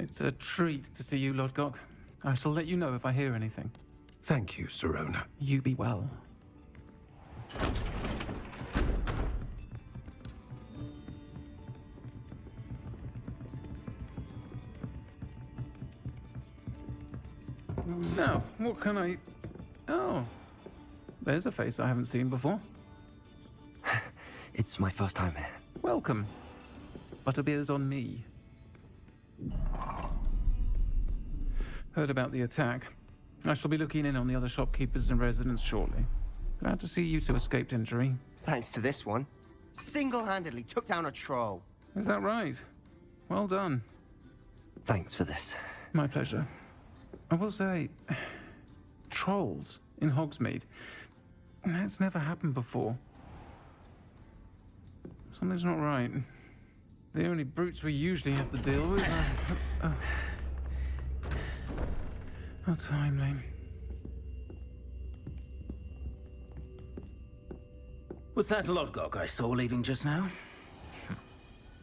It's a treat to see you, Lodgok. I shall let you know if I hear anything. Thank you, Sirona. You be well. Now, what can I... Oh, there's a face I haven't seen before. It's my first time here. Welcome. Butterbeer's on me. Heard about the attack. I shall be looking in on the other shopkeepers and residents shortly. Glad to see you two escaped injury. Thanks to this one. Single-handedly took down a troll. Is that right? Well done. Thanks for this. My pleasure. I will say, trolls in Hogsmeade. That's never happened before. Something's not right. The only brutes we usually have to deal with are... How timely. Was that Lodgok I saw leaving just now?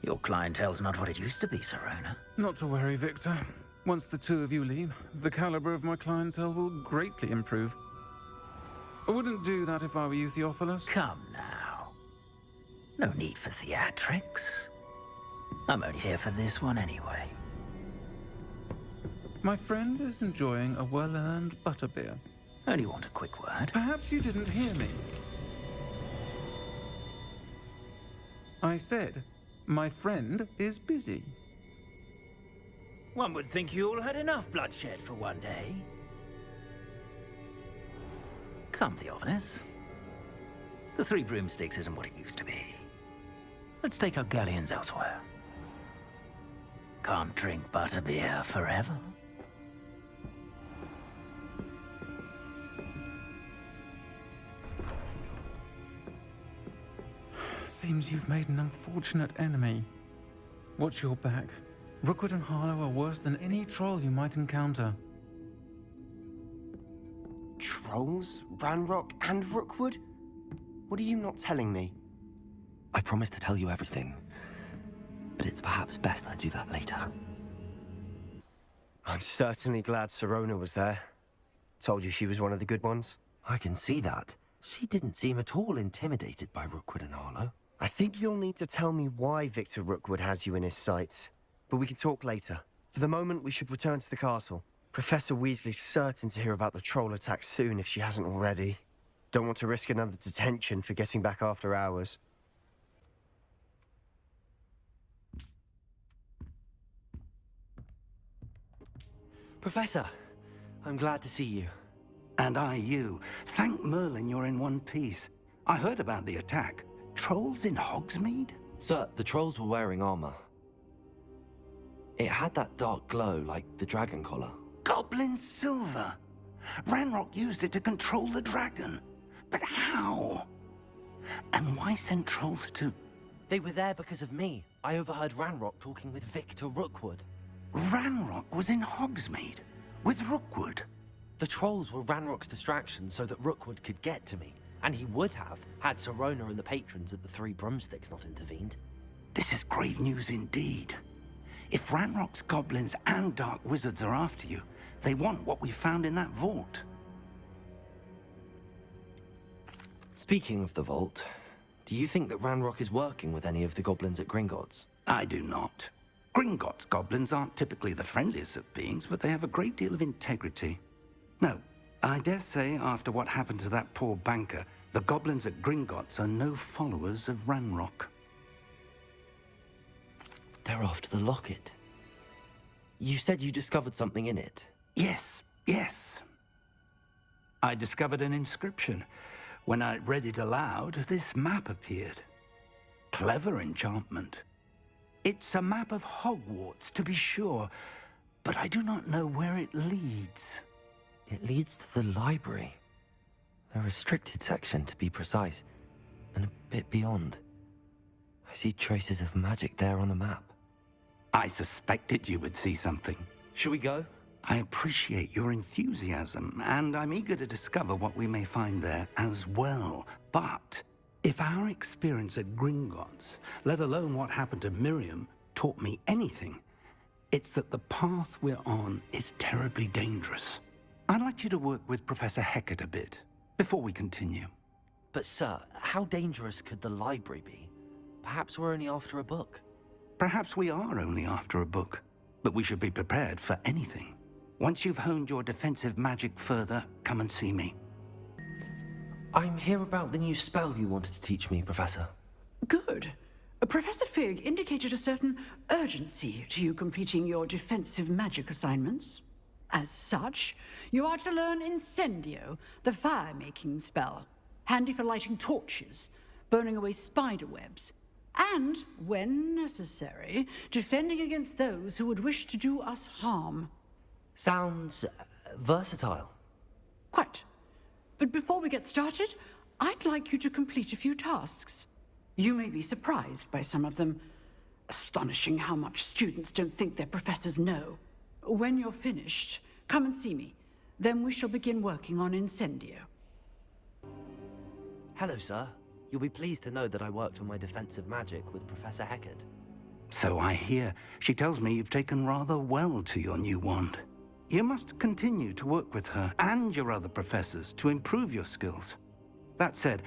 Your clientele's not what it used to be, Sirona. Not to worry, Victor. Once the two of you leave, the caliber of my clientele will greatly improve. I wouldn't do that if I were you, Theophilus. Come now. No need for theatrics. I'm only here for this one anyway. My friend is enjoying a well-earned butterbeer. Only want a quick word. Perhaps you didn't hear me. I said, my friend is busy. One would think you all had enough bloodshed for one day. Come, Theophilus. The Three Broomsticks isn't what it used to be. Let's take our galleons elsewhere. Can't drink butterbeer forever. Seems you've made an unfortunate enemy. Watch your back. Rookwood and Harlow are worse than any troll you might encounter. Trolls? Ranrock and Rookwood? What are you not telling me? I promised to tell you everything, but it's perhaps best I do that later. I'm certainly glad Sirona was there. Told you she was one of the good ones. I can see that. She didn't seem at all intimidated by Rookwood and Harlow. I think you'll need to tell me why Victor Rookwood has you in his sights. But we can talk later. For the moment, we should return to the castle. Professor Weasley's certain to hear about the troll attack soon if she hasn't already. Don't want to risk another detention for getting back after hours. Professor, I'm glad to see you. And I you. Thank Merlin you're in one piece. I heard about the attack. Trolls in Hogsmeade? Sir, the trolls were wearing armor. It had that dark glow like the dragon collar. Goblin silver! Ranrock used it to control the dragon. But how? And why send trolls to... They were there because of me. I overheard Ranrock talking with Victor Rookwood. Ranrock was in Hogsmeade? With Rookwood? The trolls were Ranrock's distraction so that Rookwood could get to me. And he would have, had Sirona and the patrons at the Three Broomsticks not intervened. This is grave news indeed. If Ranrock's goblins and dark wizards are after you, they want what we found in that vault. Speaking of the vault, do you think that Ranrock is working with any of the goblins at Gringotts? I do not. Gringotts goblins aren't typically the friendliest of beings, but they have a great deal of integrity. No, I dare say after what happened to that poor banker, the goblins at Gringotts are no followers of Ranrock. They're after the locket. You said you discovered something in it. Yes, yes. I discovered an inscription. When I read it aloud, this map appeared. Clever enchantment. It's a map of Hogwarts, to be sure, but I do not know where it leads. It leads to the library. The restricted section, to be precise, and a bit beyond. I see traces of magic there on the map. I suspected you would see something. Shall we go? I appreciate your enthusiasm, and I'm eager to discover what we may find there as well. But if our experience at Gringotts, let alone what happened to Miriam, taught me anything, It's that the path we're on is terribly dangerous. I'd like you to work with Professor Hecat a bit before we continue. But sir, how dangerous could the library be? Perhaps we're only after a book. Perhaps we are only after a book, but we should be prepared for anything. Once you've honed your defensive magic further, come and see me. I'm here about the new spell you wanted to teach me, Professor. Good. Professor Fig indicated a certain urgency to you completing your defensive magic assignments. As such, you are to learn Incendio, the fire-making spell, handy for lighting torches, burning away spider webs, and, when necessary, defending against those who would wish to do us harm. Sounds versatile. Quite. But before we get started, I'd like you to complete a few tasks. You may be surprised by some of them. Astonishing how much students don't think their professors know. When you're finished, come and see me. Then we shall begin working on Incendio. Hello, sir. You'll be pleased to know that I worked on my defensive magic with Professor Hecat. So I hear. She tells me you've taken rather well to your new wand. You must continue to work with her and your other professors to improve your skills. That said,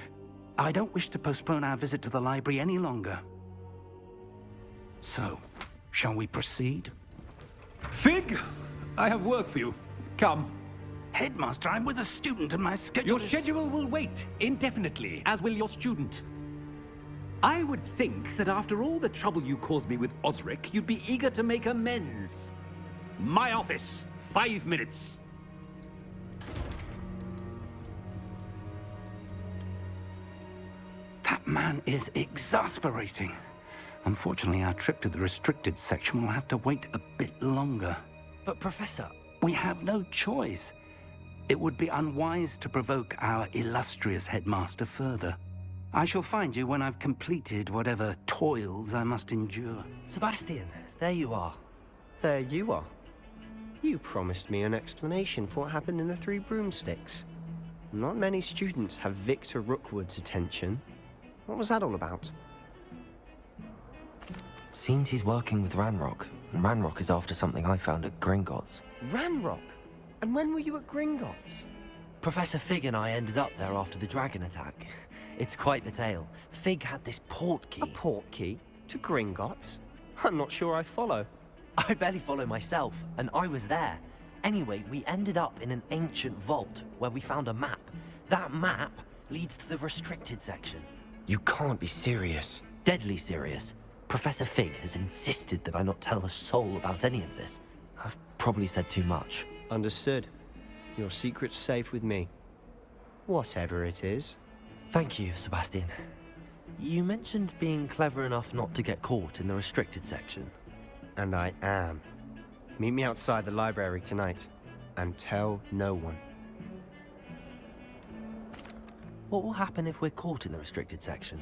I don't wish to postpone our visit to the library any longer. So, shall we proceed? Fig, I have work for you. Come. Headmaster, I'm with a student and my schedule Your is... schedule will wait indefinitely, as will your student. I would think that after all the trouble you caused me with Osric, you'd be eager to make amends. My office, 5 minutes. That man is exasperating. Unfortunately, our trip to the restricted section will have to wait a bit longer. But Professor... We have no choice. It would be unwise to provoke our illustrious headmaster further. I shall find you when I've completed whatever toils I must endure. Sebastian, there you are. There you are. You promised me an explanation for what happened in the Three Broomsticks. Not many students have Victor Rookwood's attention. What was that all about? Seems he's working with Ranrock, and Ranrock is after something I found at Gringotts. Ranrock? And when were you at Gringotts? Professor Fig and I ended up there after the dragon attack. It's quite the tale. Fig had this port key. A port key? To Gringotts? I'm not sure I follow. I barely follow myself, and I was there. Anyway, we ended up in an ancient vault where we found a map. That map leads to the restricted section. You can't be serious. Deadly serious. Professor Fig has insisted that I not tell a soul about any of this. I've probably said too much. Understood. Your secret's safe with me. Whatever it is. Thank you, Sebastian. You mentioned being clever enough not to get caught in the restricted section. And I am. Meet me outside the library tonight. And tell no one. What will happen if we're caught in the restricted section?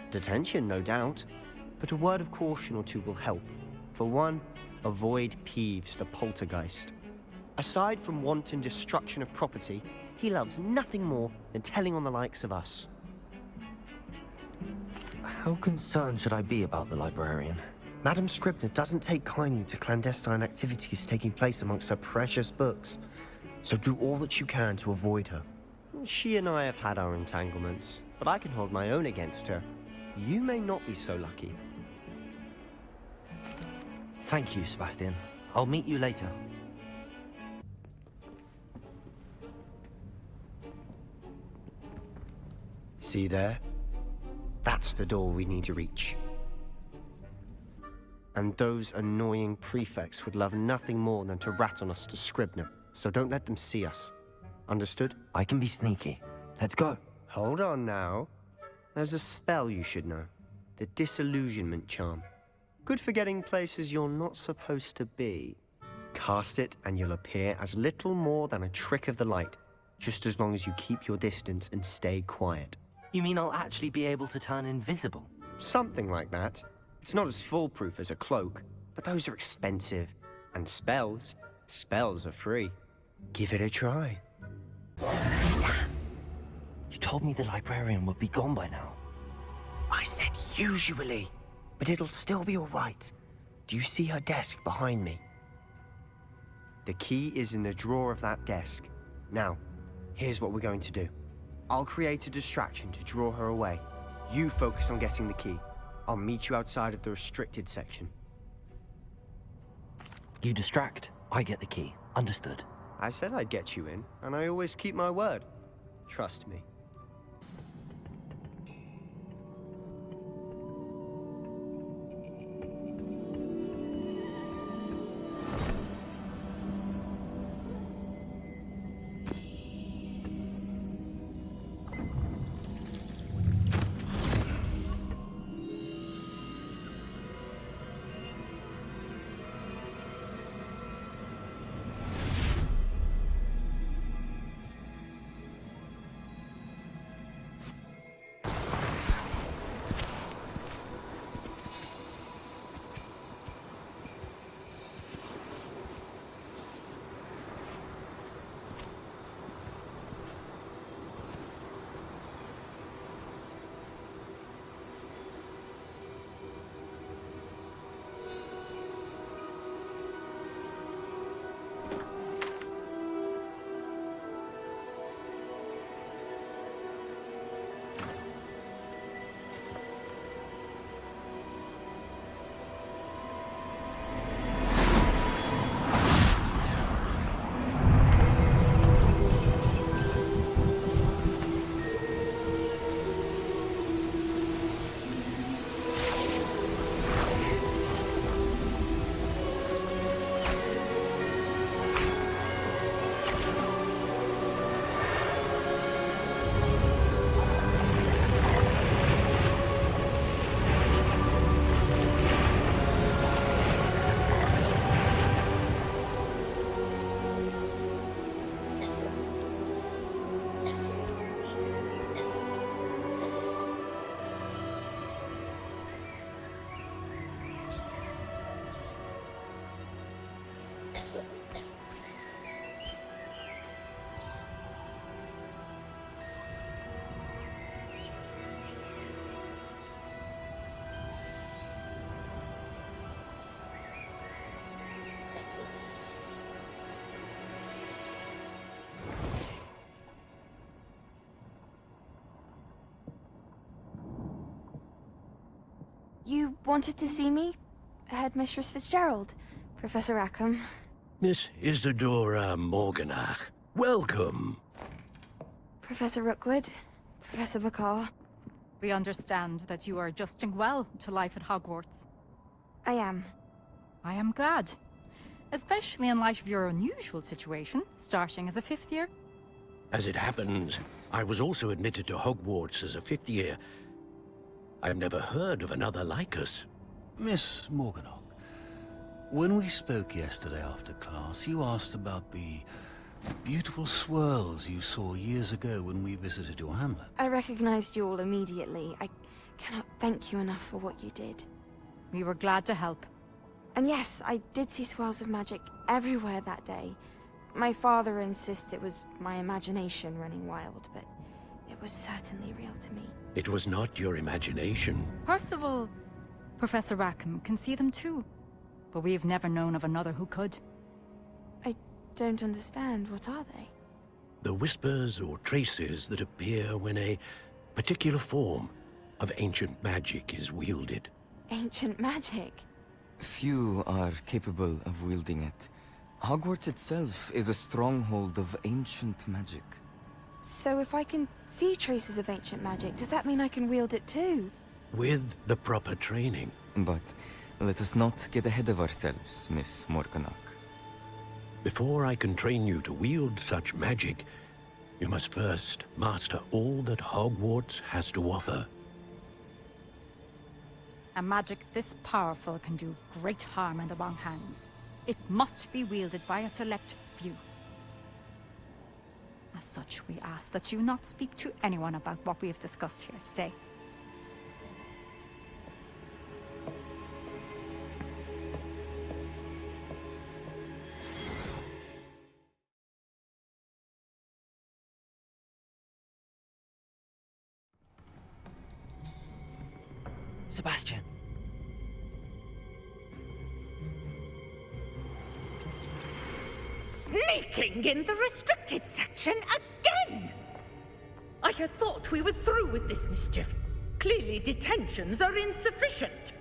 Detention, no doubt. But a word of caution or two will help. For one, avoid Peeves, the poltergeist. Aside from wanton destruction of property, he loves nothing more than telling on the likes of us. How concerned should I be about the librarian? Madame Scribner doesn't take kindly to clandestine activities taking place amongst her precious books. So do all that you can to avoid her. She and I have had our entanglements, but I can hold my own against her. You may not be so lucky. Thank you, Sebastian. I'll meet you later. See there? That's the door we need to reach. And those annoying prefects would love nothing more than to rat on us to Scribner, so don't let them see us. Understood? I can be sneaky. Let's go. Hold on now. There's a spell you should know. The Disillusionment Charm. Good for getting places you're not supposed to be. Cast it and you'll appear as little more than a trick of the light, just as long as you keep your distance and stay quiet. You mean I'll actually be able to turn invisible? Something like that. It's not as foolproof as a cloak, but those are expensive. And spells are free. Give it a try. You told me the librarian would be gone by now. I said usually, but it'll still be all right. Do you see her desk behind me? The key is in the drawer of that desk. Now, here's what we're going to do. I'll create a distraction to draw her away. You focus on getting the key. I'll meet you outside of the restricted section. You distract, I get the key. Understood. I said I'd get you in, and I always keep my word. Trust me. You wanted to see me? Headmistress Fitzgerald? Professor Rackham? Miss Isadora Morganach, welcome. Professor Rookwood? Professor Bakar? We understand that you are adjusting well to life at Hogwarts. I am. I am glad. Especially in light of your unusual situation, starting as a fifth year. As it happens, I was also admitted to Hogwarts as a fifth year. I've never heard of another like us. Miss Morganach, when we spoke yesterday after class, you asked about the beautiful swirls you saw years ago when we visited your hamlet. I recognized you all immediately. I cannot thank you enough for what you did. We were glad to help. And yes, I did see swirls of magic everywhere that day. My father insists it was my imagination running wild, but it was certainly real to me. It was not your imagination. Percival, Professor Rackham can see them too. But we've never known of another who could. I don't understand. What are they? The whispers or traces that appear when a particular form of ancient magic is wielded. Ancient magic? Few are capable of wielding it. Hogwarts itself is a stronghold of ancient magic. So if I can see traces of ancient magic, does that mean I can wield it too? With the proper training. But let us not get ahead of ourselves, Miss Morganach. Before I can train you to wield such magic, you must first master all that Hogwarts has to offer. A magic this powerful can do great harm in the wrong hands. It must be wielded by a select few. As such, we ask that you not speak to anyone about what we have discussed here today. Sebastian. Sneaking in the restricted section again! I had thought we were through with this mischief. Clearly detentions are insufficient.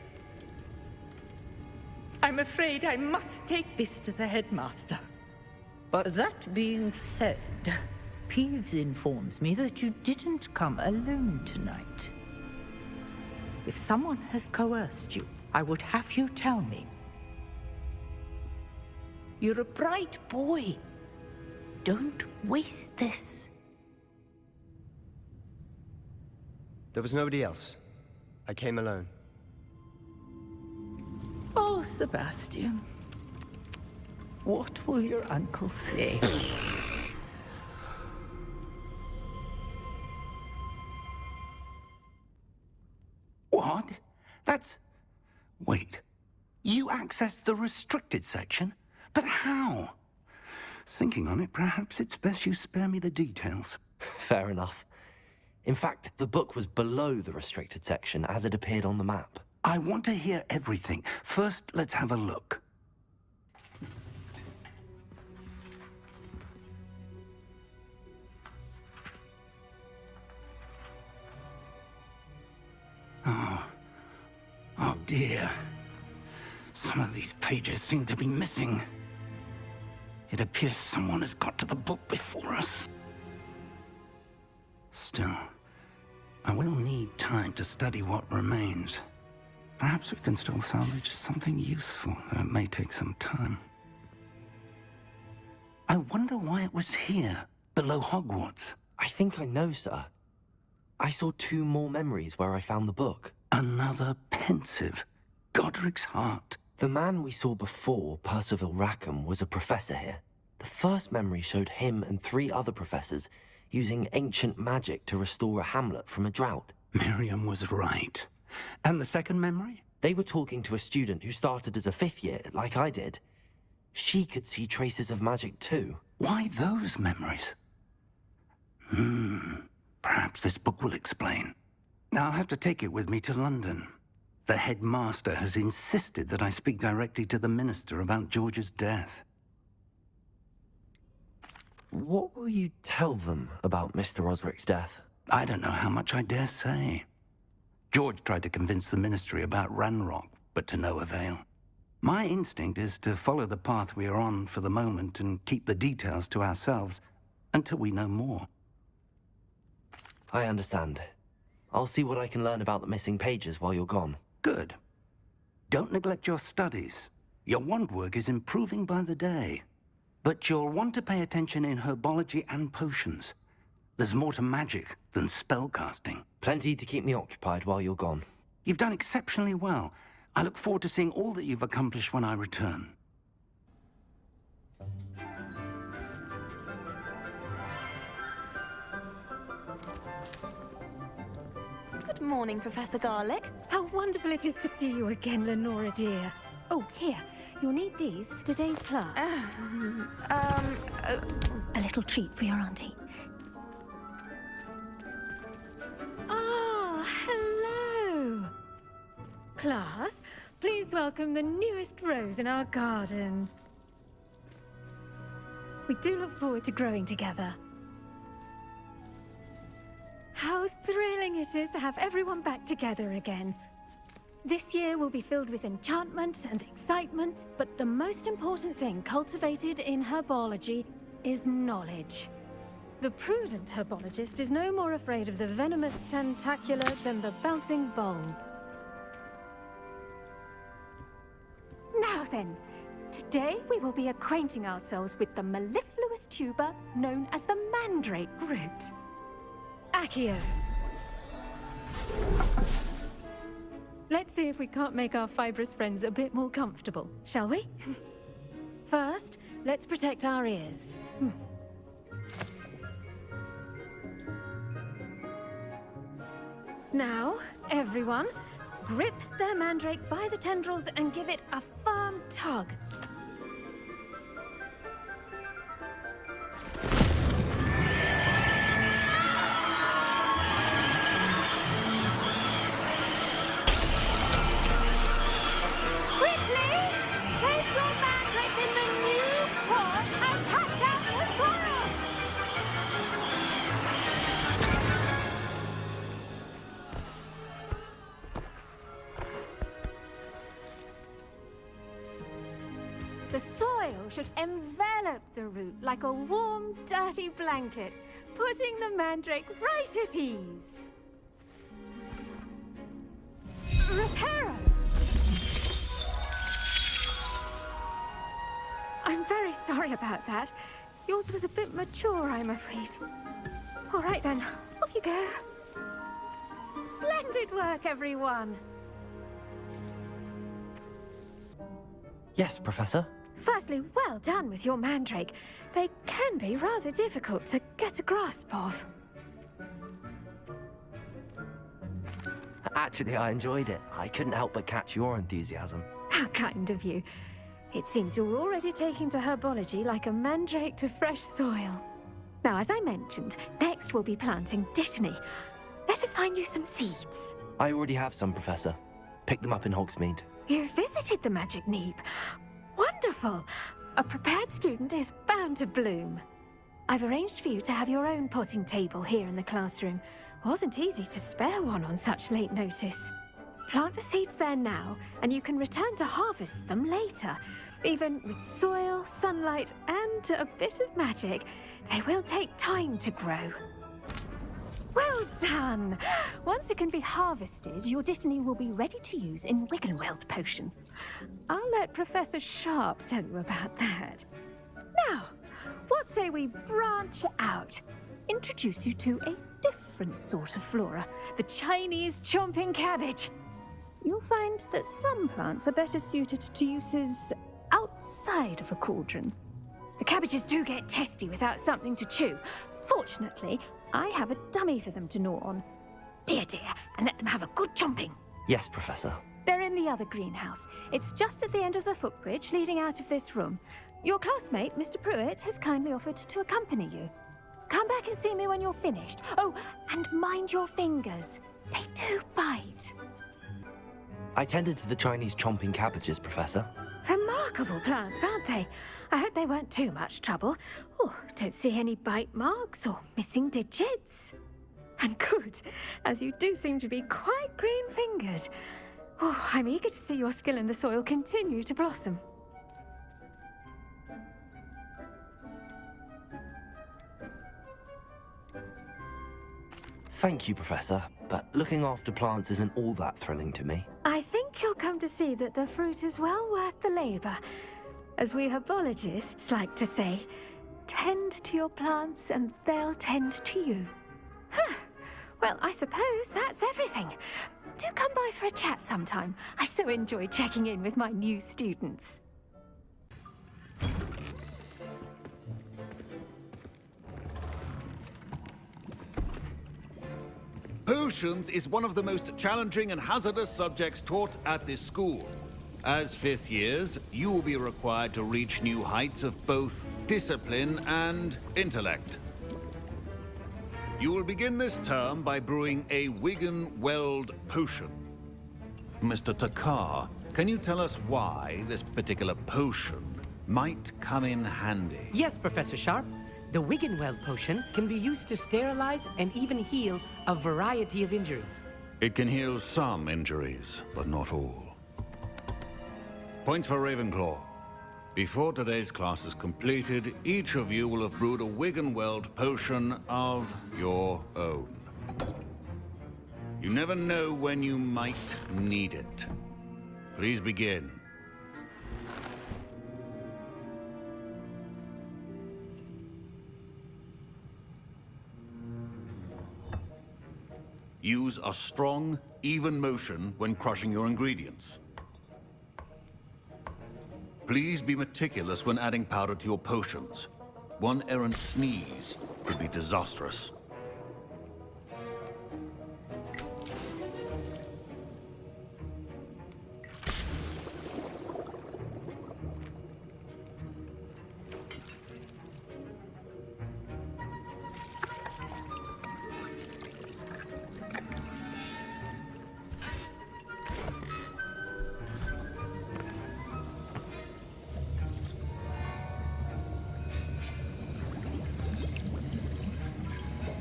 I'm afraid I must take this to the headmaster. But that being said, Peeves informs me that you didn't come alone tonight. If someone has coerced you, I would have you tell me. You're a bright boy. Don't waste this. There was nobody else. I came alone. Oh, Sebastian. What will your uncle say? What? That's... Wait. You accessed the restricted section? But how? Thinking on it, perhaps it's best you spare me the details. Fair enough. In fact, the book was below the restricted section as it appeared on the map. I want to hear everything. First, let's have a look. Oh dear. Some of these pages seem to be missing. It appears someone has got to the book before us. Still, I will need time to study what remains. Perhaps we can still salvage something useful, though it may take some time. I wonder why it was here, below Hogwarts. I think I know, sir. I saw 2 more memories where I found the book. Another pensive. Godric's heart. The man we saw before, Percival Rackham, was a professor here. The first memory showed him and 3 other professors using ancient magic to restore a hamlet from a drought. Miriam was right. And the second memory? They were talking to a student who started as a 5th year, like I did. She could see traces of magic too. Why those memories? Perhaps this book will explain. I'll have to take it with me to London. The headmaster has insisted that I speak directly to the minister about George's death. What will you tell them about Mr. Osric's death? I don't know how much I dare say. George tried to convince the ministry about Ranrock, but to no avail. My instinct is to follow the path we are on for the moment and keep the details to ourselves until we know more. I understand. I'll see what I can learn about the missing pages while you're gone. Good. Don't neglect your studies. Your wand work is improving by the day. But you'll want to pay attention in herbology and potions. There's more to magic than spellcasting. Plenty to keep me occupied while you're gone. You've done exceptionally well. I look forward to seeing all that you've accomplished when I return. Good morning, Professor Garlick. How wonderful it is to see you again, Lenora dear. Oh, here. You'll need these for today's class. A little treat for your auntie. Oh, hello! Class, please welcome the newest rose in our garden. We do look forward to growing together. How thrilling it is to have everyone back together again. This year will be filled with enchantment and excitement, but the most important thing cultivated in herbology is knowledge. The prudent herbologist is no more afraid of the venomous tentacula than the bouncing bulb. Now then, today we will be acquainting ourselves with the mellifluous tuber known as the mandrake root. Accio. Let's see if we can't make our fibrous friends a bit more comfortable, shall we? First, let's protect our ears. Now, everyone, grip their mandrake by the tendrils and give it a firm tug. Quickly! Place your mandrake in the new pot and catch The soil should envelop the root like a warm, dirty blanket, putting the mandrake right at ease. Reparo! I'm very sorry about that. Yours was a bit mature, I'm afraid. All right then, off you go. Splendid work, everyone! Yes, Professor? Firstly, well done with your mandrake. They can be rather difficult to get a grasp of. Actually, I enjoyed it. I couldn't help but catch your enthusiasm. How kind of you. It seems you're already taking to herbology like a mandrake to fresh soil. Now, as I mentioned, next we'll be planting dittany. Let us find you some seeds. I already have some, Professor. Picked them up in Hogsmeade. You visited the Magic Neep. Wonderful! A prepared student is bound to bloom. I've arranged for you to have your own potting table here in the classroom. Wasn't easy to spare one on such late notice. Plant the seeds there now, and you can return to harvest them later. Even with soil, sunlight, and a bit of magic, they will take time to grow. Well done! Once it can be harvested, your dittany will be ready to use in Wiggenweld potion. I'll let Professor Sharp tell you about that. Now, what say we branch out? Introduce you to a different sort of flora, the Chinese chomping cabbage. You'll find that some plants are better suited to uses outside of a cauldron. The cabbages do get testy without something to chew. Fortunately, I have a dummy for them to gnaw on. Be a dear and let them have a good chomping. Yes, Professor. They're in the other greenhouse. It's just at the end of the footbridge leading out of this room. Your classmate, Mr. Pruitt, has kindly offered to accompany you. Come back and see me when you're finished. Oh, and mind your fingers. They do bite. I tended to the Chinese chomping cabbages, Professor. Remarkable plants, aren't they? I hope they weren't too much trouble. Oh, don't see any bite marks or missing digits. And good, as you do seem to be quite green-fingered. Oh, I'm eager to see your skill in the soil continue to blossom. Thank you, Professor, but looking after plants isn't all that thrilling to me. I think you'll come to see that the fruit is well worth the labor. As we herbologists like to say, tend to your plants and they'll tend to you. Huh. Well, I suppose that's everything. Do come by for a chat sometime. I so enjoy checking in with my new students. Potions is one of the most challenging and hazardous subjects taught at this school. As fifth years, you will be required to reach new heights of both discipline and intellect. You will begin this term by brewing a Wiggenweld potion. Mr. Takar, can you tell us why this particular potion might come in handy? Yes, Professor Sharp. The Wiggenweld potion can be used to sterilize and even heal a variety of injuries. It can heal some injuries, but not all. Points for Ravenclaw. Before today's class is completed, each of you will have brewed a Wiggenweld potion of your own. You never know when you might need it. Please begin. Use a strong, even motion when crushing your ingredients. Please be meticulous when adding powder to your potions. One errant sneeze could be disastrous.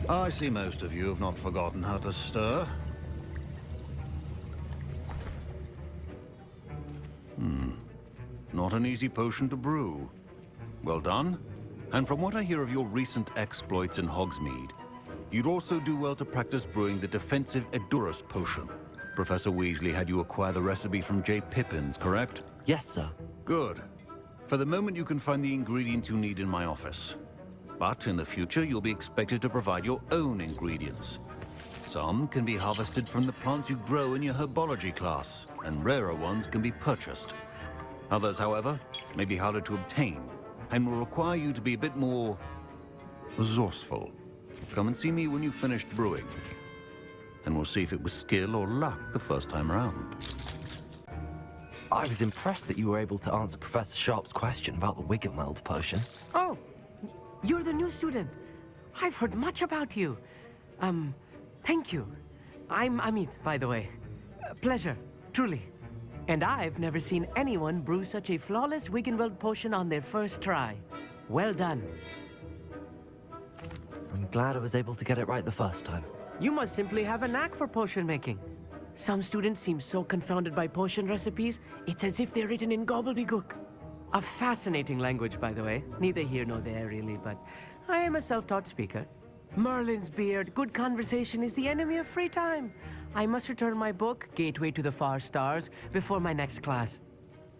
I see most of you have not forgotten how to stir. Not not an easy potion to brew. Well done. And from what I hear of your recent exploits in Hogsmeade, you'd also do well to practice brewing the defensive Edurus potion. Professor Weasley had you acquire the recipe from J. Pippins, correct? Yes, sir. Good. For the moment, you can find the ingredients you need in my office. But in the future, you'll be expected to provide your own ingredients. Some can be harvested from the plants you grow in your herbology class, and rarer ones can be purchased. Others, however, may be harder to obtain, and will require you to be a bit more resourceful. Come and see me when you've finished brewing, and we'll see if it was skill or luck the first time around. I was impressed that you were able to answer Professor Sharp's question about the Wiggenweld potion. Oh, you're the new student. I've heard much about you. Thank you. I'm Amit, by the way. Pleasure, truly. And I've never seen anyone brew such a flawless Wiggenweld potion on their first try. Well done. I'm glad I was able to get it right the first time. You must simply have a knack for potion making. Some students seem so confounded by potion recipes, it's as if they're written in gobbledygook. A fascinating language, by the way. Neither here nor there, really, but I am a self-taught speaker. Merlin's beard, good conversation is the enemy of free time. I must return my book, Gateway to the Far Stars, before my next class.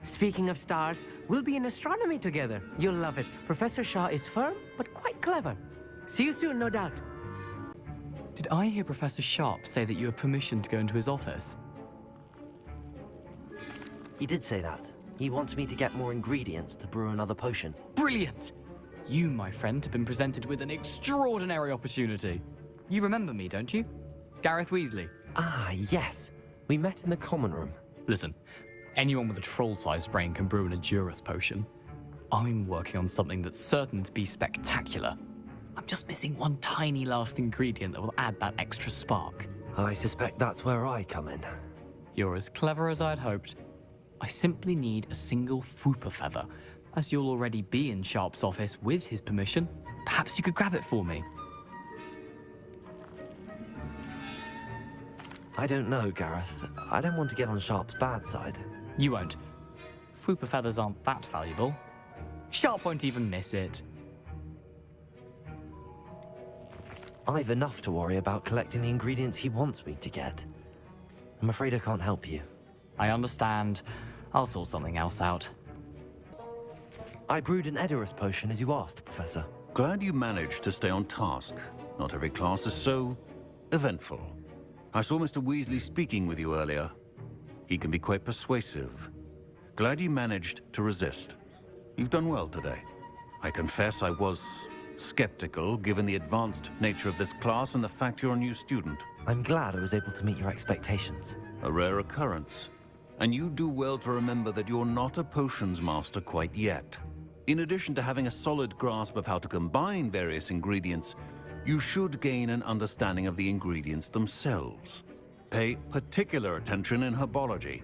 Speaking of stars, we'll be in astronomy together. You'll love it. Professor Shaw is firm, but quite clever. See you soon, no doubt. Did I hear Professor Sharp say that you have permission to go into his office? He did say that. He wants me to get more ingredients to brew another potion. Brilliant! You, my friend, have been presented with an extraordinary opportunity. You remember me, don't you? Gareth Weasley. Ah, yes. We met in the common room. Listen, anyone with a troll-sized brain can brew an Edurus potion. I'm working on something that's certain to be spectacular. I'm just missing one tiny last ingredient that will add that extra spark. I suspect that's where I come in. You're as clever as I'd hoped. I simply need a single Fwooper feather. As you'll already be in Sharp's office with his permission, perhaps you could grab it for me. I don't know, Gareth. I don't want to get on Sharp's bad side. You won't. Fwooper feathers aren't that valuable. Sharp won't even miss it. I've enough to worry about collecting the ingredients he wants me to get. I'm afraid I can't help you. I understand. I'll sort something else out. I brewed an Edurus potion as you asked, Professor. Glad you managed to stay on task. Not every class is so eventful. I saw Mr. Weasley speaking with you earlier. He can be quite persuasive. Glad you managed to resist. You've done well today. I confess I was skeptical, given the advanced nature of this class and the fact you're a new student. I'm glad I was able to meet your expectations. A rare occurrence. And you do well to remember that you're not a potions master quite yet. In addition to having a solid grasp of how to combine various ingredients, you should gain an understanding of the ingredients themselves. Pay particular attention in herbology.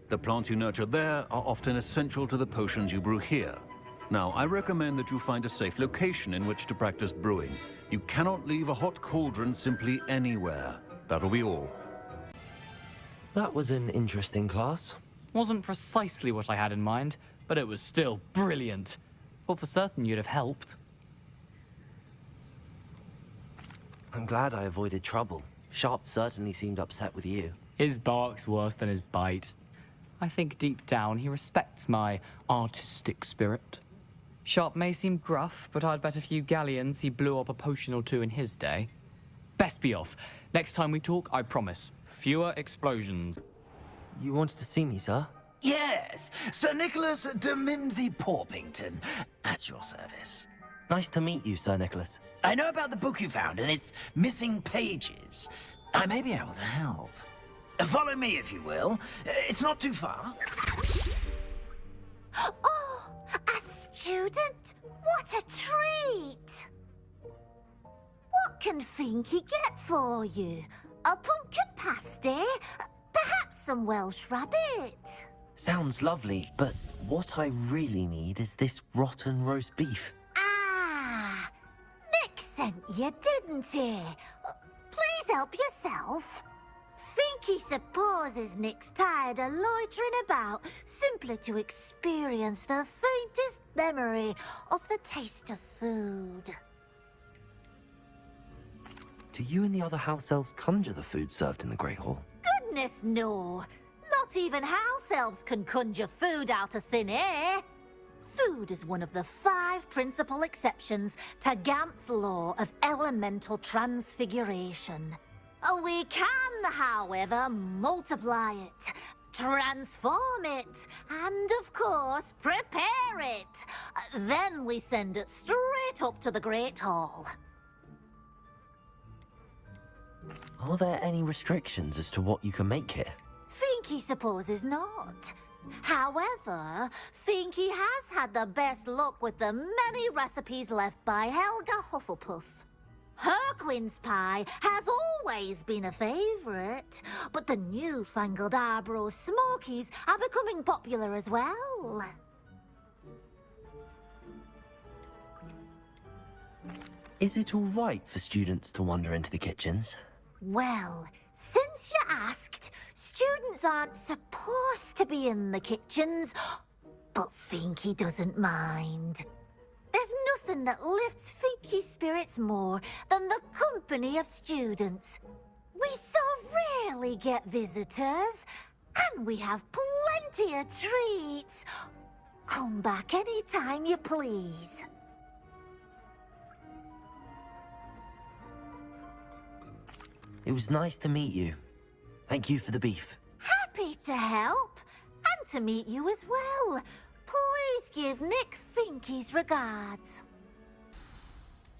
The plants you nurture there are often essential to the potions you brew here. Now, I recommend that you find a safe location in which to practice brewing. You cannot leave a hot cauldron simply anywhere. That'll be all. That was an interesting class. Wasn't precisely what I had in mind, but it was still brilliant. Thought for certain you'd have helped. I'm glad I avoided trouble. Sharp certainly seemed upset with you. His bark's worse than his bite. I think deep down he respects my artistic spirit. Sharp may seem gruff, but I'd bet a few galleons he blew up a potion or two in his day. Best be off. Next time we talk, I promise, fewer explosions. You wanted to see me, sir? Yes, Sir Nicholas de Mimsy Porpington, at your service. Nice to meet you, Sir Nicholas. I know about the book you found and its missing pages. I may be able to help. Follow me, if you will. It's not too far. Oh, a student? What a treat! What can Finky get for you? A pumpkin pasty? Perhaps some Welsh rabbit? Sounds lovely, but what I really need is this rotten roast beef. Ah, Nick sent you, didn't he? Please help yourself. Finky supposes Nick's tired of loitering about simply to experience the faintest memory of the taste of food. Do you and the other house elves conjure the food served in the Great Hall? Goodness, no. Not even house elves can conjure food out of thin air. Food is one of the 5 principal exceptions to Gamp's law of elemental transfiguration. We can, however, multiply it, transform it, and, of course, prepare it. Then we send it straight up to the Great Hall. Are there any restrictions as to what you can make here? Finky supposes not. However, Finky has had the best luck with the many recipes left by Helga Hufflepuff. Her quince pie has always been a favourite, but the newfangled Arbroath Smokies are becoming popular as well. Is it all right for students to wander into the kitchens? Well, since you asked, students aren't supposed to be in the kitchens, but Finky doesn't mind. There's nothing that lifts Finky's spirits more than the company of students. We so rarely get visitors, and we have plenty of treats. Come back any time you please. It was nice to meet you. Thank you for the beef. Happy to help, and to meet you as well. Please give Nick Finky's regards.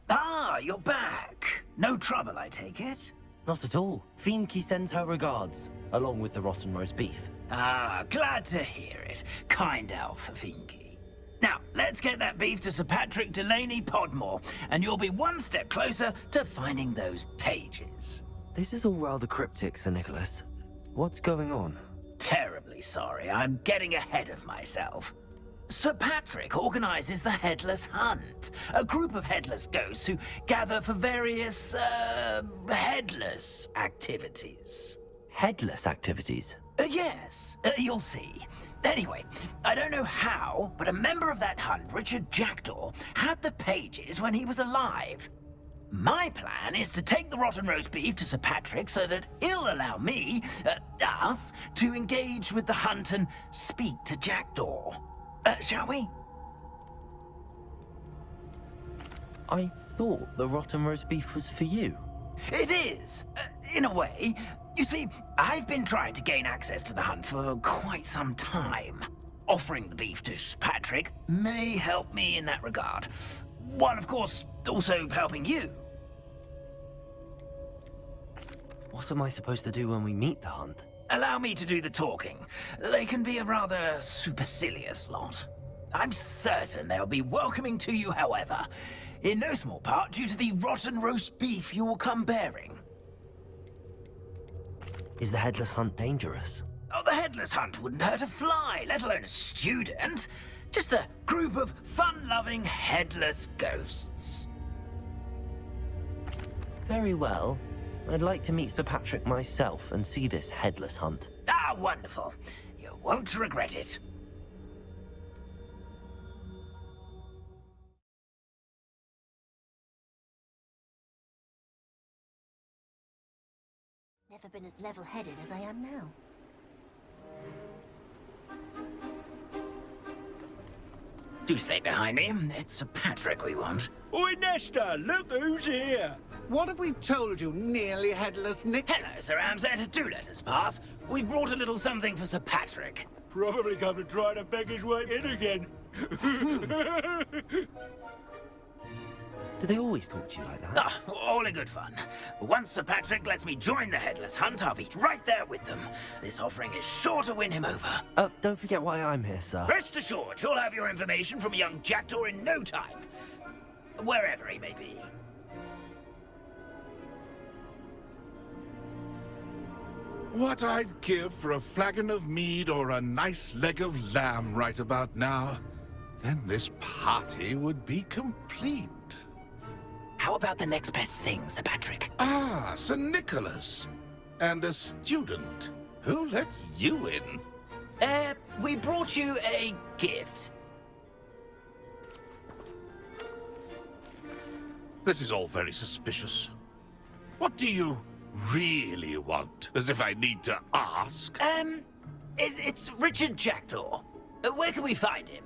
Ah, you're back. No trouble, I take it? Not at all. Finky sends her regards, along with the rotten roast beef. Ah, glad to hear it. Kind elf for Finky. Now, let's get that beef to Sir Patrick Delaney Podmore, and you'll be one step closer to finding those pages. This is all rather cryptic, Sir Nicholas. What's going on? Terribly sorry, I'm getting ahead of myself. Sir Patrick organizes the Headless Hunt, a group of headless ghosts who gather for various, headless activities. Headless activities? Yes, you'll see. Anyway, I don't know how, but a member of that hunt, Richard Jackdaw, had the pages when he was alive. My plan is to take the rotten roast beef to Sir Patrick so that he'll allow me, us, to engage with the hunt and speak to Jackdaw. Shall we? I thought the rotten roast beef was for you. It is, in a way. You see, I've been trying to gain access to the hunt for quite some time. Offering the beef to Sir Patrick may help me in that regard. While, of course, also helping you. What am I supposed to do when we meet the hunt? Allow me to do the talking. They can be a rather supercilious lot. I'm certain they'll be welcoming to you, however, in no small part due to the rotten roast beef you will come bearing. Is the Headless Hunt dangerous? Oh, the Headless Hunt wouldn't hurt a fly, let alone a student. Just a group of fun-loving headless ghosts. Very well. I'd like to meet Sir Patrick myself and see this Headless Hunt. Ah, wonderful. You won't regret it. Never been as level-headed as I am now. Do stay behind me. It's Sir Patrick we want. Oi, Nesta, look who's here. What have we told you, nearly headless Nick? Hello, Sir Ramsett. Do let us pass. We brought a little something for Sir Patrick. Probably come to try to beg his way in again. Do they always talk to you like that? Ah, all in good fun. Once Sir Patrick lets me join the Headless Hunt, I'll be right there with them. This offering is sure to win him over. Don't forget why I'm here, sir. Rest assured, you'll have your information from a young Jackdaw in no time. Wherever he may be. What I'd give for a flagon of mead or a nice leg of lamb right about now. Then this party would be complete. How about the next best thing, Sir Patrick? Ah, Sir Nicholas. And a student? Who let you in? We brought you a gift. This is all very suspicious. What do you really want? As if I need to ask. It's Richard Jackdaw. Where can we find him?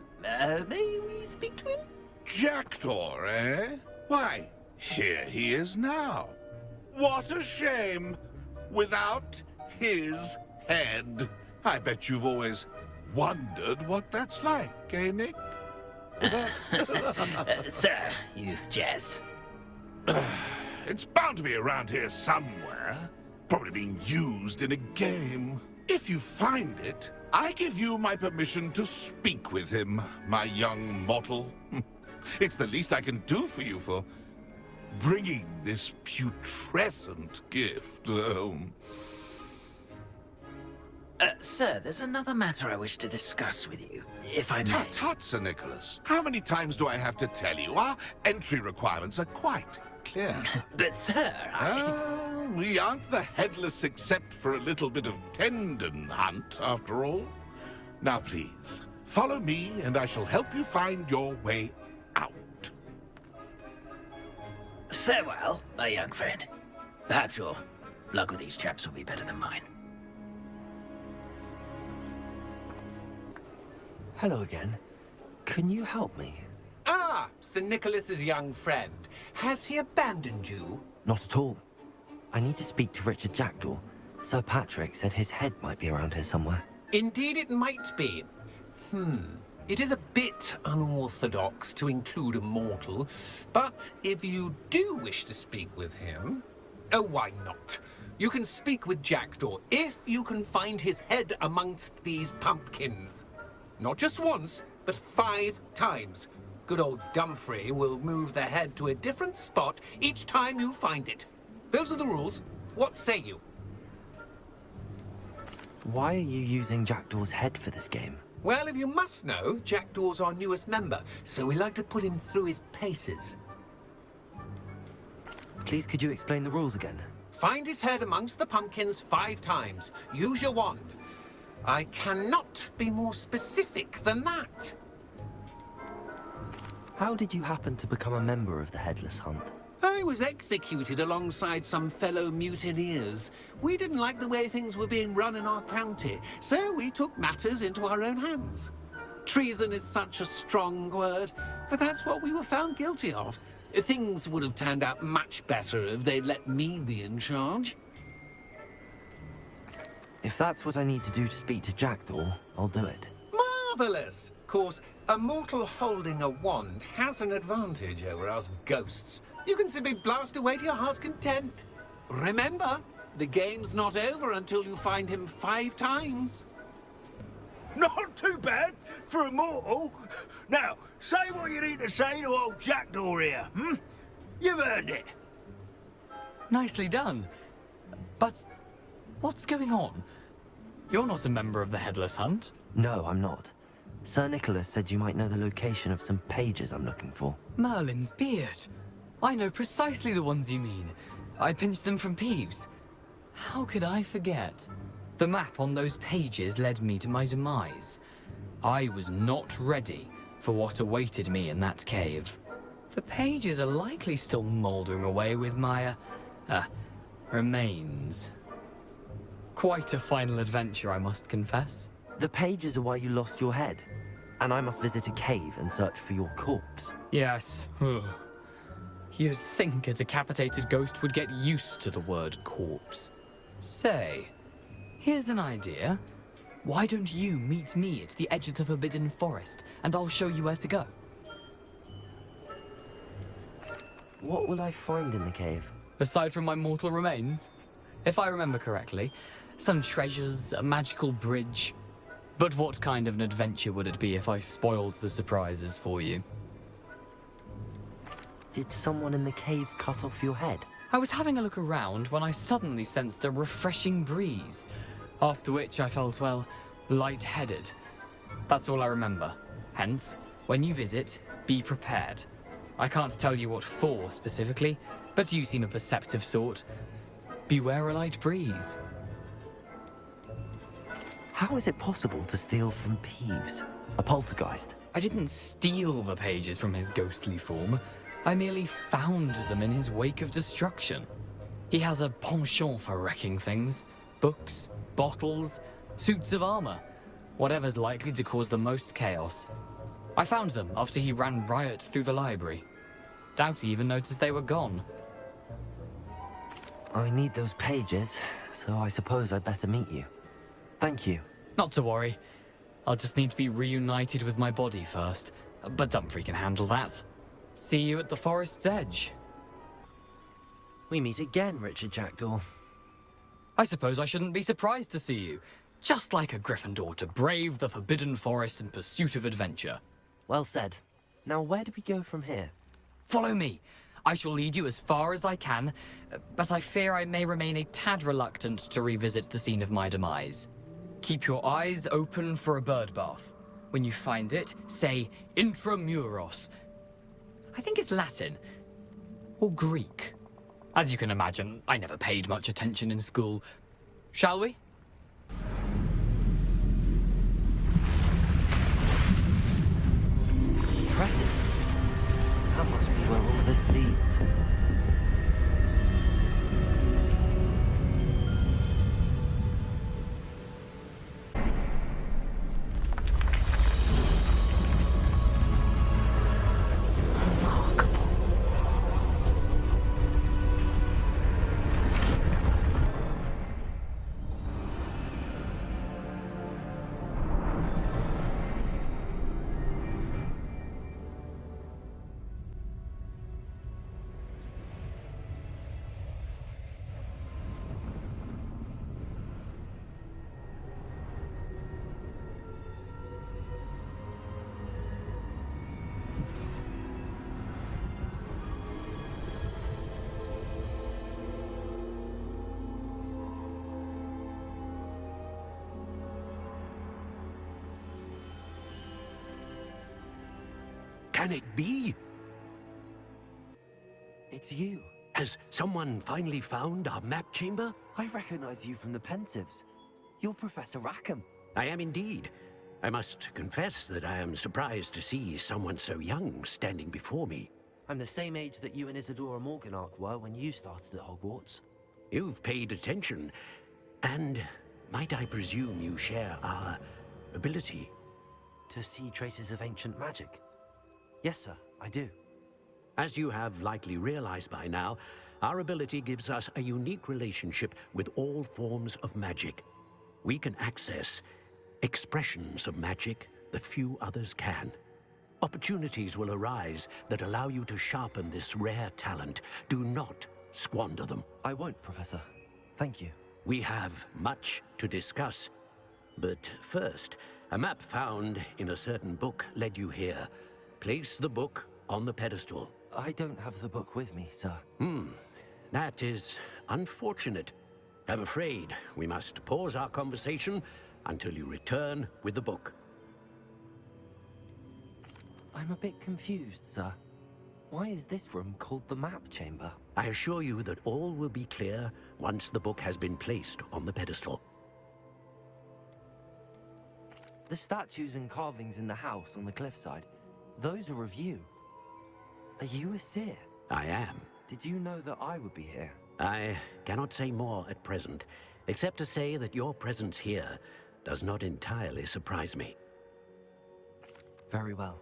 May we speak to him? Jackdaw, eh? Why, here he is now. What a shame! Without his head. I bet you've always wondered what that's like, eh, Nick? Sir, you jest. It's bound to be around here somewhere. Probably being used in a game. If you find it, I give you my permission to speak with him, my young mortal. It's the least I can do for you for bringing this putrescent gift home. Sir, there's another matter I wish to discuss with you, if I may. Tut, tut, Sir Nicholas. How many times do I have to tell you? Our entry requirements are quite clear. But, sir, we aren't the headless except for a little bit of tendon hunt, after all. Now, please, follow me, and I shall help you find your way out. Farewell, my young friend. Perhaps your luck with these chaps will be better than mine. Hello again. Can you help me? Ah, Sir Nicholas's young friend. Has he abandoned you? Not at all. I need to speak to Richard Jackdaw. Sir Patrick said his head might be around here somewhere. Indeed it might be. It is a bit unorthodox to include a mortal, but if you do wish to speak with him... Oh, why not? You can speak with Jackdaw if you can find his head amongst these pumpkins. Not just once, but 5 times. Good old Dumfrey will move the head to a different spot each time you find it. Those are the rules. What say you? Why are you using Jackdaw's head for this game? Well, if you must know, Jackdaw's our newest member, so we like to put him through his paces. Please, could you explain the rules again? Find his head amongst the pumpkins 5 times. Use your wand. I cannot be more specific than that. How did you happen to become a member of the Headless Hunt? I was executed alongside some fellow mutineers. We didn't like the way things were being run in our county, so we took matters into our own hands. Treason is such a strong word, but that's what we were found guilty of. Things would have turned out much better if they'd let me be in charge. If that's what I need to do to speak to Jackdaw, I'll do it. Marvelous! Of course, a mortal holding a wand has an advantage over us ghosts. You can simply blast away to your heart's content. Remember, the game's not over until you find him 5 times. Not too bad for a mortal. Now, say what you need to say to old Jackdaw here, You've earned it. Nicely done. But what's going on? You're not a member of the Headless Hunt. No, I'm not. Sir Nicholas said you might know the location of some pages I'm looking for. Merlin's beard. I know precisely the ones you mean. I pinched them from Peeves. How could I forget? The map on those pages led me to my demise. I was not ready for what awaited me in that cave. The pages are likely still mouldering away with my, remains. Quite a final adventure, I must confess. The pages are why you lost your head, and I must visit a cave and search for your corpse. Yes. You'd think a decapitated ghost would get used to the word corpse. Say, here's an idea. Why don't you meet me at the edge of the Forbidden Forest, and I'll show you where to go? What will I find in the cave? Aside from my mortal remains? If I remember correctly, some treasures, a magical bridge. But what kind of an adventure would it be if I spoiled the surprises for you? Did someone in the cave cut off your head? I was having a look around when I suddenly sensed a refreshing breeze, after which I felt, well, lightheaded. That's all I remember. Hence, when you visit, be prepared. I can't tell you what for specifically, but you seem a perceptive sort. Beware a light breeze. How is it possible to steal from Peeves, a poltergeist? I didn't steal the pages from his ghostly form. I merely found them in his wake of destruction. He has a penchant for wrecking things. Books, bottles, suits of armor. Whatever's likely to cause the most chaos. I found them after he ran riot through the library. Doubt he even noticed they were gone. I need those pages, so I suppose I'd better meet you. Thank you. Not to worry. I'll just need to be reunited with my body first. But Dumfries can handle that. See you at the forest's edge. We meet again, Richard Jackdaw. I suppose I shouldn't be surprised to see you. Just like a Gryffindor to brave the Forbidden Forest in pursuit of adventure. Well said. Now where do we go from here? Follow me. I shall lead you as far as I can, but I fear I may remain a tad reluctant to revisit the scene of my demise. Keep your eyes open for a bird bath. When you find it, say Intramuros. I think it's Latin. Or Greek. As you can imagine, I never paid much attention in school. Shall we? Impressive. That must be where all this leads. Can it be? It's you. Has someone finally found our map chamber? I recognize you from the Pensives. You're Professor Rackham. I am indeed. I must confess that I am surprised to see someone so young standing before me. I'm the same age that you and Isadora Morganach were when you started at Hogwarts. You've paid attention. And might I presume you share our ability? To see traces of ancient magic? Yes, sir, I do. As you have likely realized by now, our ability gives us a unique relationship with all forms of magic. We can access expressions of magic that few others can. Opportunities will arise that allow you to sharpen this rare talent. Do not squander them. I won't, Professor. Thank you. We have much to discuss. But first, a map found in a certain book led you here. Place the book on the pedestal. I don't have the book with me, sir. That is unfortunate. I'm afraid we must pause our conversation until you return with the book. I'm a bit confused, sir. Why is this room called the map chamber? I assure you that all will be clear once the book has been placed on the pedestal. The statues and carvings in the house on the cliffside, those are of you. Are you a seer? I am. Did you know that I would be here? I cannot say more at present, except to say that your presence here does not entirely surprise me. Very well.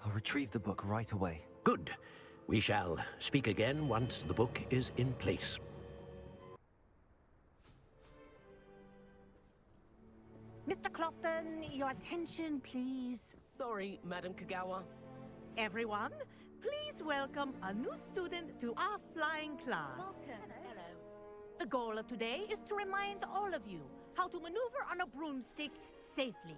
I'll retrieve the book right away. Good. We shall speak again once the book is in place. Mr. Clopton, your attention, please. Sorry, Madam Kagawa. Everyone, please welcome a new student to our flying class. Welcome. Hello. The goal of today is to remind all of you how to maneuver on a broomstick safely,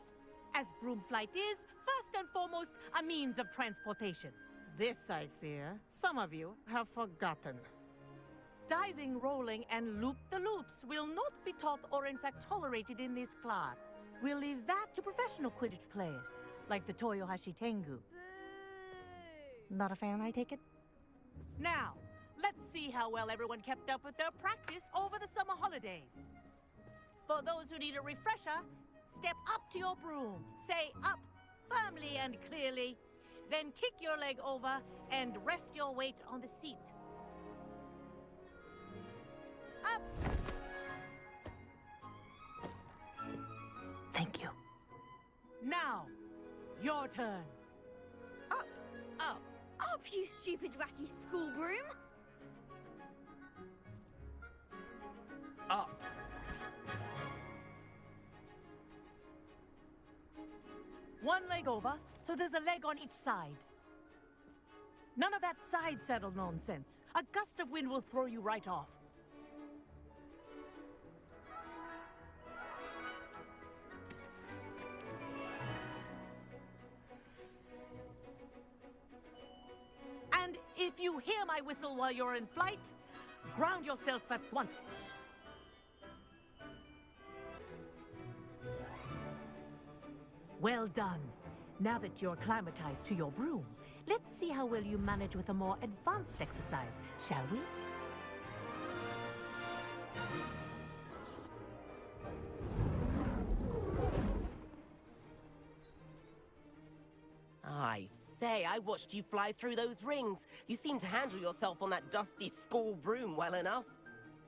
as broom flight is, first and foremost, a means of transportation. This, I fear, some of you have forgotten. Diving, rolling, and loop-the-loops will not be taught or in fact tolerated in this class. We'll leave that to professional Quidditch players, like the Toyohashi Tengu. Not a fan, I take it? Now, let's see how well everyone kept up with their practice over the summer holidays. For those who need a refresher, step up to your broom, say up firmly and clearly, then kick your leg over and rest your weight on the seat. Up! Thank you. Now, your turn. Up! Up! Up, you stupid ratty school broom! Up. One leg over, so there's a leg on each side. None of that side saddle nonsense. A gust of wind will throw you right off. And if you hear my whistle while you're in flight, ground yourself at once. Well done. Now that you're acclimatized to your broom, let's see how well you manage with a more advanced exercise, shall we? I say, I watched you fly through those rings. You seem to handle yourself on that dusty school broom well enough.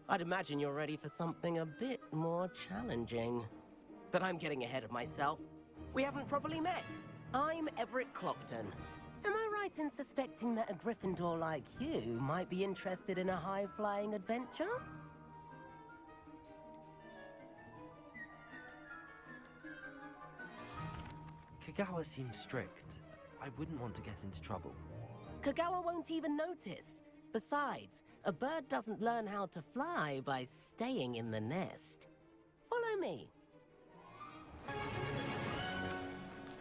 I'd imagine you're ready for something a bit more challenging. But I'm getting ahead of myself. We haven't properly met. I'm Everett Clopton. Am I right in suspecting that a Gryffindor like you might be interested in a high-flying adventure? Kagawa seems strict. I wouldn't want to get into trouble. Kagawa won't even notice. Besides, a bird doesn't learn how to fly by staying in the nest. Follow me.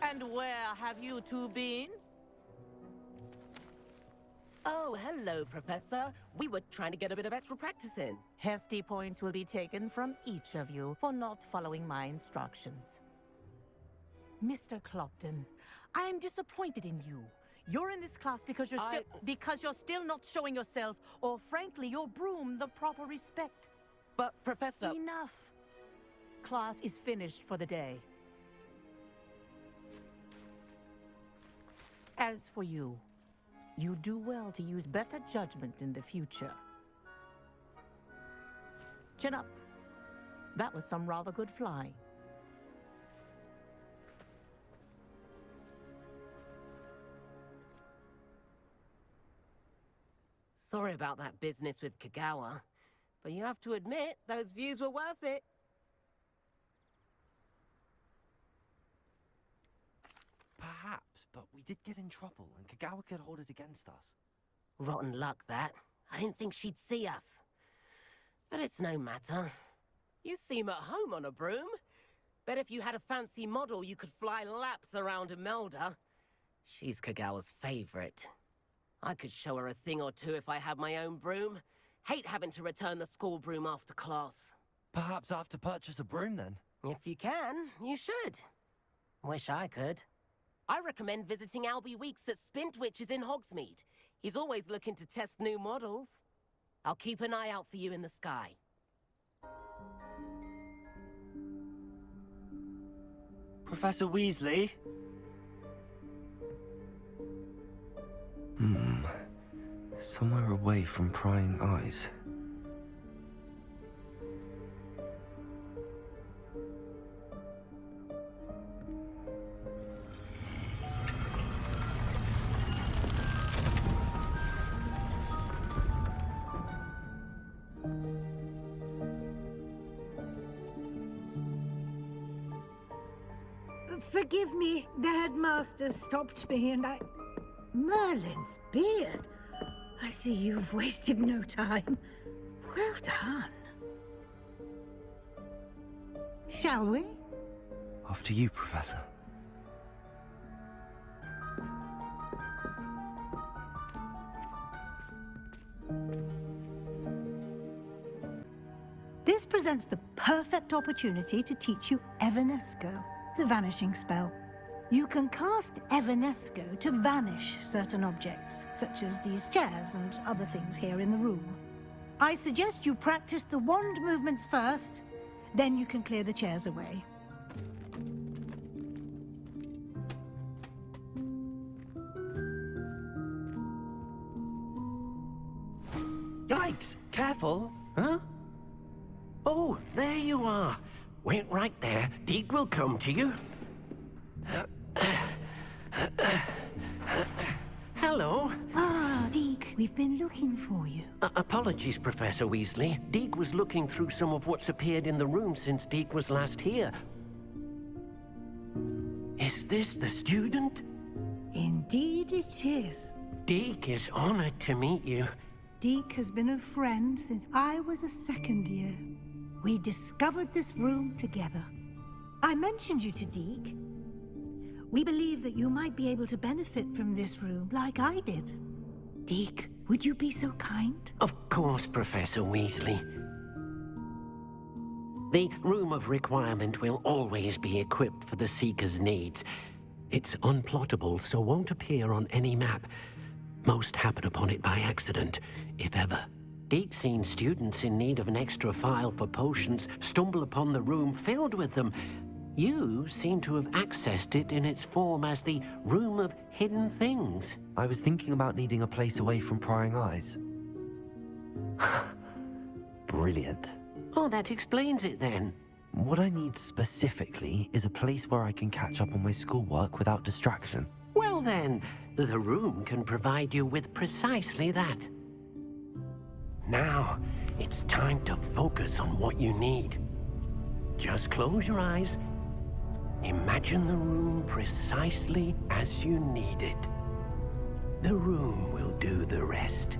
And where have you two been? Oh, hello, Professor. We were trying to get a bit of extra practice in. Hefty points will be taken from each of you for not following my instructions. Mr. Clopton, I am disappointed in you. You're in this class because you're still not showing yourself, or frankly, your broom, the proper respect. But, Professor... Enough. Class is finished for the day. As for you, you do well to use better judgment in the future. Chin up. That was some rather good flying. Sorry about that business with Kagawa, but you have to admit, those views were worth it. Perhaps, but we did get in trouble, and Kagawa could hold it against us. Rotten luck, that. I didn't think she'd see us. But it's no matter. You seem at home on a broom. Bet if you had a fancy model, you could fly laps around Imelda. She's Kagawa's favorite. I could show her a thing or two if I had my own broom. Hate having to return the school broom after class. Perhaps I have to purchase a broom, then? If you can, you should. Wish I could. I recommend visiting Albie Weeks at Spintwitches in Hogsmeade. He's always looking to test new models. I'll keep an eye out for you in the sky. Professor Weasley? Somewhere away from prying eyes. Forgive me, the headmaster stopped me and I... Merlin's beard. I see you've wasted no time. Well done. Shall we? After you, Professor. This presents the perfect opportunity to teach you Evanesco, the vanishing spell. You can cast Evanesco to vanish certain objects, such as these chairs and other things here in the room. I suggest you practice the wand movements first, then you can clear the chairs away. Yikes! Careful! Huh? Oh, there you are. Wait right there. Deke will come to you. Hello. Ah, Deke, we've been looking for you. Apologies, Professor Weasley. Deke was looking through some of what's appeared in the room since Deke was last here. Is this the student? Indeed it is. Deke is honored to meet you. Deke has been a friend since I was a second year. We discovered this room together. I mentioned you to Deke. We believe that you might be able to benefit from this room like I did. Deke, would you be so kind? Of course, Professor Weasley. The Room of Requirement will always be equipped for the Seeker's needs. It's unplottable, so won't appear on any map. Most happen upon it by accident, if ever. Deke's seen students in need of an extra file for potions stumble upon the room filled with them. You seem to have accessed it in its form as the Room of Hidden Things. I was thinking about needing a place away from prying eyes. Brilliant. Oh, that explains it then. What I need specifically is a place where I can catch up on my schoolwork without distraction. Well then, the room can provide you with precisely that. Now, it's time to focus on what you need. Just close your eyes. Imagine the room precisely as you need it. The room will do the rest.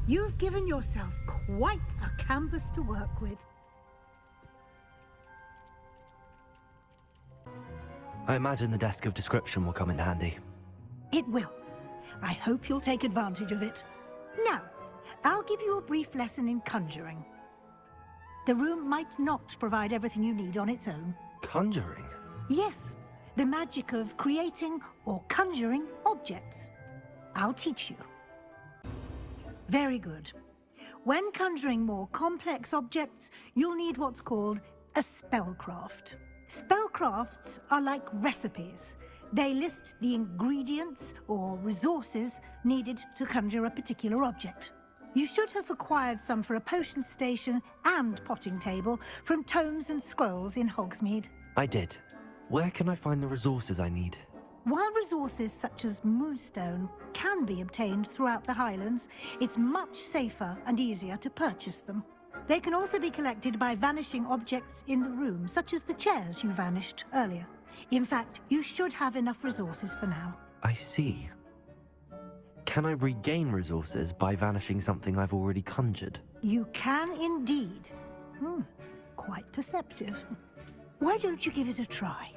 You've given yourself quite a canvas to work with. I imagine the desk of description will come in handy. It will. I hope you'll take advantage of it. Now, I'll give you a brief lesson in conjuring. The room might not provide everything you need on its own. Conjuring? Yes, the magic of creating or conjuring objects. I'll teach you. Very good. When conjuring more complex objects, you'll need what's called a spellcraft. Spellcrafts are like recipes. They list the ingredients or resources needed to conjure a particular object. You should have acquired some for a potion station and potting table from tomes and scrolls in Hogsmeade. I did. Where can I find the resources I need? While resources such as moonstone can be obtained throughout the Highlands, it's much safer and easier to purchase them. They can also be collected by vanishing objects in the room, such as the chairs you vanished earlier. In fact, you should have enough resources for now. I see. Can I regain resources by vanishing something I've already conjured? You can indeed. Quite perceptive. Why don't you give it a try?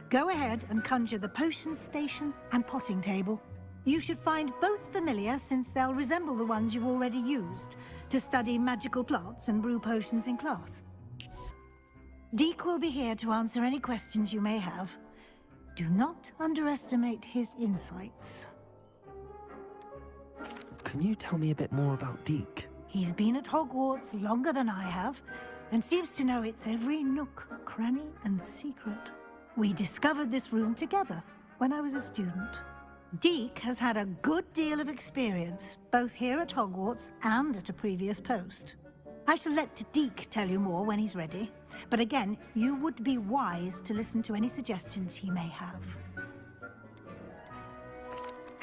Go ahead and conjure the potion station and potting table. You should find both familiar, since they'll resemble the ones you've already used to study magical plants and brew potions in class. Deke will be here to answer any questions you may have. Do not underestimate his insights. Can you tell me a bit more about Deke? He's been at Hogwarts longer than I have, and seems to know its every nook, cranny, and secret. We discovered this room together when I was a student. Deke has had a good deal of experience, both here at Hogwarts and at a previous post. I shall let Deke tell you more when he's ready, but again, you would be wise to listen to any suggestions he may have.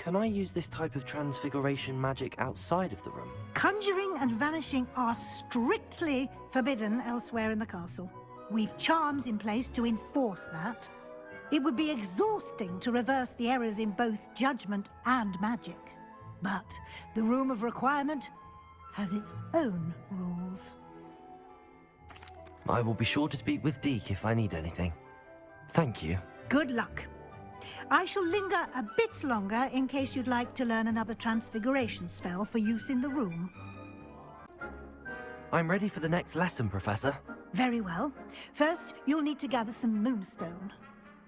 Can I use this type of transfiguration magic outside of the room? Conjuring and vanishing are strictly forbidden elsewhere in the castle. We've charms in place to enforce that. It would be exhausting to reverse the errors in both judgment and magic. But the Room of Requirement has its own rules. I will be sure to speak with Deke if I need anything. Thank you. Good luck. I shall linger a bit longer in case you'd like to learn another transfiguration spell for use in the room. I'm ready for the next lesson, Professor. Very well. First, you'll need to gather some moonstone.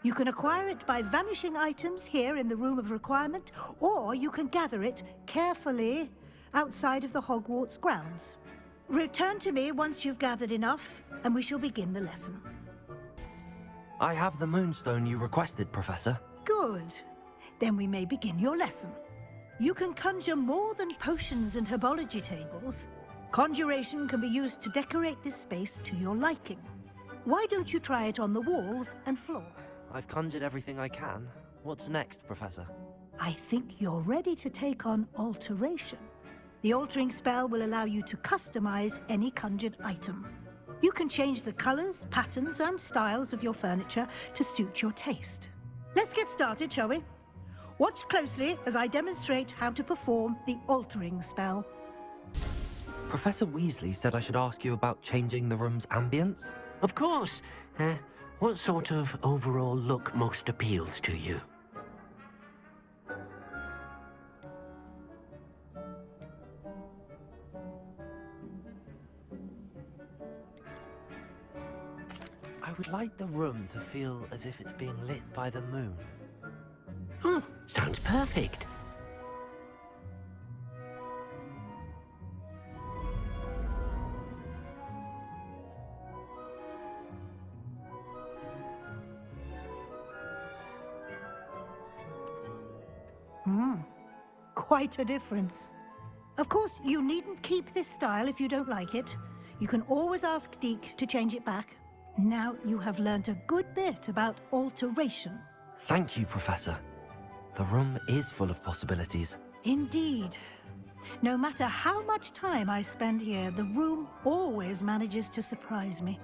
You can acquire it by vanishing items here in the Room of Requirement, or you can gather it carefully outside of the Hogwarts grounds. Return to me once you've gathered enough, and we shall begin the lesson. I have the moonstone you requested, Professor. Good. Then we may begin your lesson. You can conjure more than potions and herbology tables. Conjuration can be used to decorate this space to your liking. Why don't you try it on the walls and floor? I've conjured everything I can. What's next, Professor? I think you're ready to take on alteration. The altering spell will allow you to customize any conjured item. You can change the colors, patterns, and styles of your furniture to suit your taste. Let's get started, shall we? Watch closely as I demonstrate how to perform the altering spell. Professor Weasley said I should ask you about changing the room's ambience? Of course. What sort of overall look most appeals to you? I would like the room to feel as if it's being lit by the moon. Sounds perfect. Quite a difference. Of course, you needn't keep this style if you don't like it. You can always ask Deke to change it back. Now you have learned a good bit about alteration. Thank you, Professor. The room is full of possibilities. Indeed. No matter how much time I spend here, the room always manages to surprise me.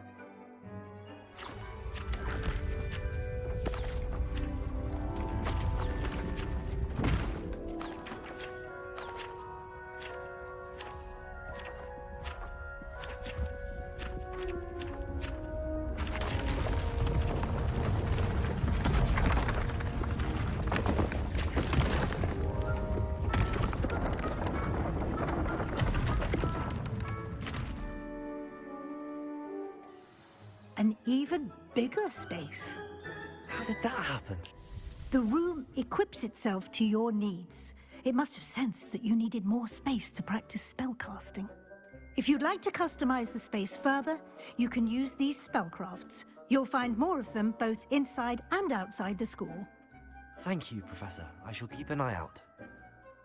An even bigger space. How did that happen? The room equips itself to your needs. It must have sensed that you needed more space to practice spellcasting. If you'd like to customize the space further, you can use these spellcrafts. You'll find more of them both inside and outside the school. Thank you, Professor. I shall keep an eye out.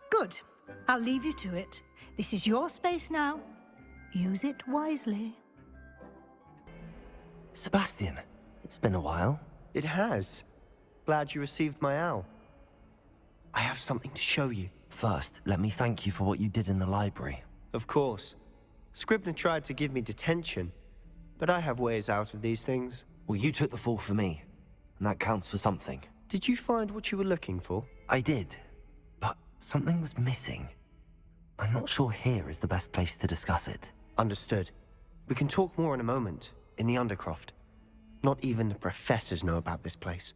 Good. I'll leave you to it. This is your space now. Use it wisely. Sebastian, it's been a while. It has. Glad you received my owl. I have something to show you. First, let me thank you for what you did in the library. Of course. Scribner tried to give me detention, but I have ways out of these things. Well, you took the fall for me, and that counts for something. Did you find what you were looking for? I did, but something was missing. I'm not sure here is the best place to discuss it. Understood. We can talk more in a moment, in the Undercroft. Not even the professors know about this place.